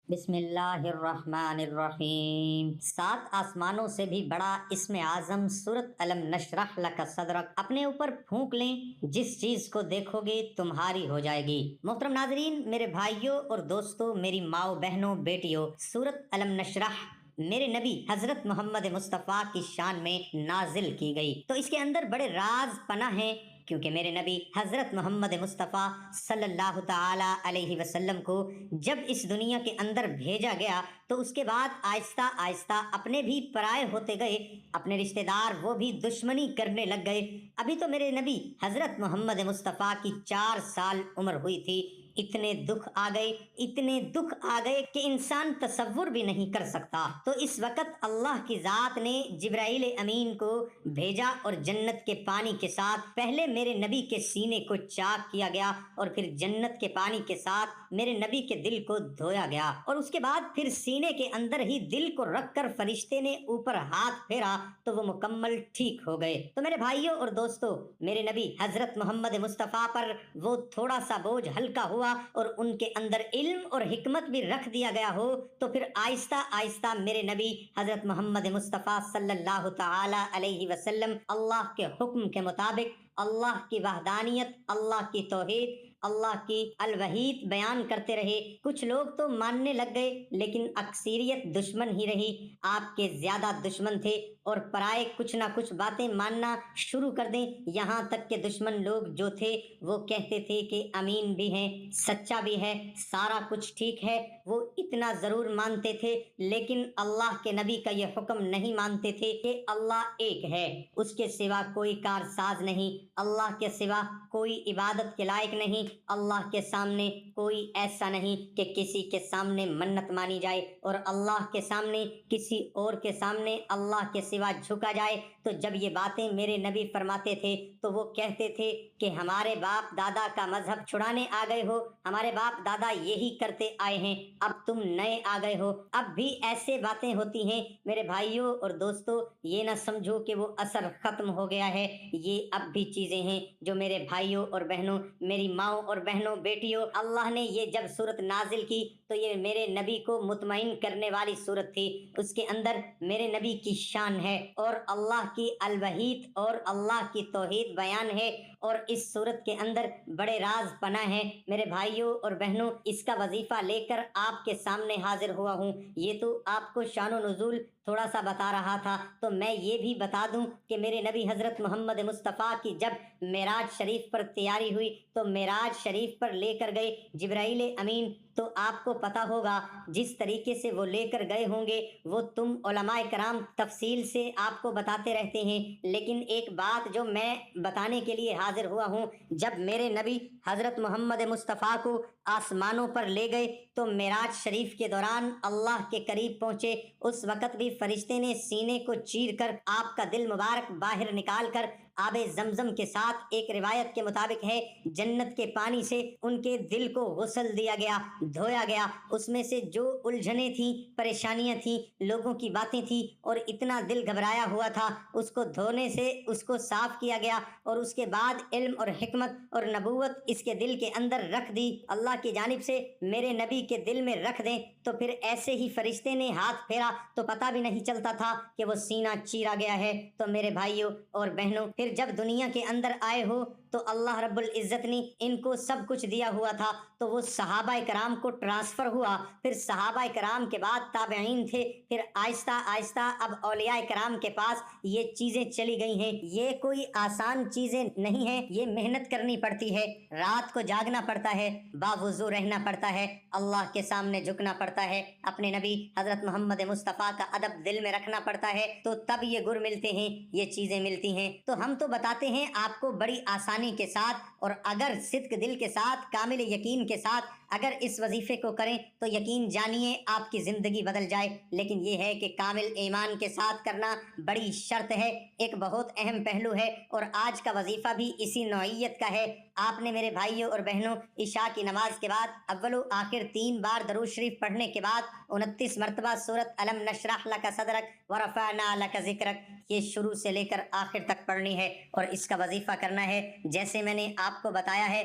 بسم اللہ الرحمن الرحیم۔ 7 آسمانوں سے بھی بڑا اسم اعظم سورۃ الم نشرح لک صدرک اپنے اوپر پھونک لیں، جس چیز کو دیکھو گے تمہاری ہو جائے گی۔ محترم ناظرین، میرے بھائیوں اور دوستوں، میری ماؤں بہنوں بیٹیوں، سورۃ الم نشرح میرے نبی حضرت محمد مصطفیٰ کی شان میں نازل کی گئی، تو اس کے اندر بڑے راز پناہ ہیں، کیونکہ میرے نبی حضرت محمد مصطفیٰ صلی اللہ تعالی علیہ وسلم کو جب اس دنیا کے اندر بھیجا گیا تو اس کے بعد آہستہ آہستہ اپنے بھی پرائے ہوتے گئے، اپنے رشتہ دار وہ بھی دشمنی کرنے لگ گئے۔ ابھی تو میرے نبی حضرت محمد مصطفیٰ کی 4 سال عمر ہوئی تھی، اتنے دکھ آ گئے کہ انسان تصور بھی نہیں کر سکتا۔ تو اس وقت اللہ کی ذات نے جبرائیل امین کو بھیجا اور جنت کے پانی کے ساتھ پہلے میرے نبی کے سینے کو چاک کیا گیا، اور پھر جنت کے پانی کے ساتھ میرے نبی کے دل کو دھویا گیا، اور اس کے بعد پھر سینے کے اندر ہی دل کو رکھ کر فرشتے نے اوپر ہاتھ پھیرا تو وہ مکمل ٹھیک ہو گئے۔ تو میرے بھائیوں اور دوستوں، میرے نبی حضرت محمد مصطفیٰ پر وہ تھوڑا سا بوجھ ہلکا ہوا اور ان کے اندر علم اور حکمت بھی رکھ دیا گیا ہو، تو پھر آہستہ آہستہ میرے نبی حضرت محمد مصطفیٰ صلی اللہ تعالی علیہ وسلم اللہ کے حکم کے مطابق اللہ کی وحدانیت، اللہ کی توحید، اللہ کی الوحید بیان کرتے رہے۔ کچھ لوگ تو ماننے لگ گئے، لیکن اکثریت دشمن ہی رہی۔ آپ کے زیادہ دشمن تھے، اور پرائے کچھ نہ کچھ باتیں ماننا شروع کر دیں، یہاں تک کہ دشمن لوگ جو تھے وہ کہتے تھے کہ امین بھی ہیں، سچا بھی ہے، سارا کچھ ٹھیک ہے۔ وہ اتنا ضرور مانتے تھے، لیکن اللہ کے نبی کا یہ حکم نہیں مانتے تھے کہ اللہ ایک ہے، اس کے سوا کوئی کارساز نہیں، اللہ کے سوا کوئی عبادت کے لائق نہیں، اللہ کے سامنے کوئی ایسا نہیں کہ کسی کے سامنے منت مانی جائے، اور اللہ کے سامنے کسی اور کے سامنے اللہ کے سوا جھکا جائے۔ تو جب یہ باتیں میرے نبی فرماتے تھے تو وہ کہتے تھے کہ ہمارے باپ دادا کا مذہب چھڑانے آ گئے ہو، ہمارے باپ دادا یہی کرتے آئے ہیں، اب تم نئے آ گئے ہو۔ اب بھی ایسے باتیں ہوتی ہیں میرے بھائیوں اور دوستوں، یہ نہ سمجھو کہ وہ اثر ختم ہو گیا ہے، یہ اب بھی چیزیں ہیں جو میرے بھائیوں اور بہنوں، میری ماؤں اور بہنوں بیٹیوں، اللہ نے یہ جب صورت نازل کی تو یہ میرے نبی کو مطمئن کرنے والی صورت تھی۔ اس کے اندر میرے نبی کی شان ہے، اور اللہ کی الوحید اور اللہ کی توحید بیان ہے، اور اس صورت کے اندر بڑے راز پناہ ہیں۔ میرے بھائیوں اور بہنوں، اس کا وظیفہ لے کر آپ کے سامنے حاضر ہوا ہوں۔ یہ تو آپ کو شان و نزول تھوڑا سا بتا رہا تھا، تو میں یہ بھی بتا دوں کہ میرے نبی حضرت محمد مصطفیٰ کی جب معراج شریف پر تیاری ہوئی تو معراج شریف پر لے کر گئے جبرائیل امین، تو آپ کو پتا ہوگا جس طریقے سے وہ لے کر گئے ہوں گے وہ تم علماء کرام تفصیل سے آپ کو بتاتے رہتے ہیں، لیکن ایک بات جو میں بتانے کے لیے حاضر ہوا ہوں، جب میرے نبی حضرت محمد مصطفیٰ کو آسمانوں پر لے گئے تو معراج شریف کے دوران اللہ کے قریب پہنچے، اس وقت بھی فرشتے نے سینے کو چیر کر آپ کا دل مبارک باہر نکال کر آب زمزم کے ساتھ، ایک روایت کے مطابق ہے جنت کے پانی سے ان کے دل کو غسل دیا گیا، دھویا گیا، اس میں سے جو الجھنیں تھیں، پریشانیاں تھیں، لوگوں کی باتیں تھیں، اور اتنا دل گھبرایا ہوا تھا، اس کو دھونے سے اس کو صاف کیا گیا، اور اس کے بعد علم اور حکمت اور نبوت اس کے دل کے اندر رکھ دی اللہ کی جانب سے، میرے نبی کے دل میں رکھ دیں، تو پھر ایسے ہی فرشتے نے ہاتھ پھیرا تو پتہ بھی نہیں چلتا تھا کہ وہ سینہ چیرا گیا ہے۔ تو میرے بھائیوں اور بہنوں، پھر جب دنیا کے اندر آئے ہو تو اللہ رب العزت نے ان کو سب کچھ دیا ہوا تھا، تو وہ صحابہ کرام کو ٹرانسفر ہوا، پھر صحابہ کرام کے بعد تابعین تھے، پھر آہستہ آہستہ اب اولیاء کرام کے پاس یہ چیزیں چلی گئی ہیں۔ یہ کوئی آسان چیزیں نہیں ہیں، یہ محنت کرنی پڑتی ہے، رات کو جاگنا پڑتا ہے، باوضو رہنا پڑتا ہے، اللہ کے سامنے جھکنا پڑتا ہے، اپنے نبی حضرت محمد مصطفیٰ کا ادب دل میں رکھنا پڑتا ہے، تو تب یہ گر ملتے ہیں، یہ چیزیں ملتی ہیں۔ تو ہم تو بتاتے ہیں آپ کو بڑی آسانی کے ساتھ، اور اگر صدق دل کے ساتھ، کامل یقین کے ساتھ اگر اس وظیفے کو کریں تو یقین جانیے آپ کی زندگی بدل جائے، لیکن یہ ہے کہ کامل ایمان کے ساتھ کرنا بڑی شرط ہے، ایک بہت اہم پہلو ہے، اور آج کا وظیفہ بھی اسی نوعیت کا ہے۔ آپ نے میرے بھائیوں اور بہنوں عشاء کی نماز کے بعد اول و آخر 3 بار درود شریف پڑھنے کے بعد 29 مرتبہ سورۃ الم نشرح لک صدرک ورفعنا لک ذکرک یہ شروع سے لے کر آخر تک پڑھنی ہے، اور اس کا وظیفہ کرنا ہے جیسے میں نے آپ کو بتایا ہے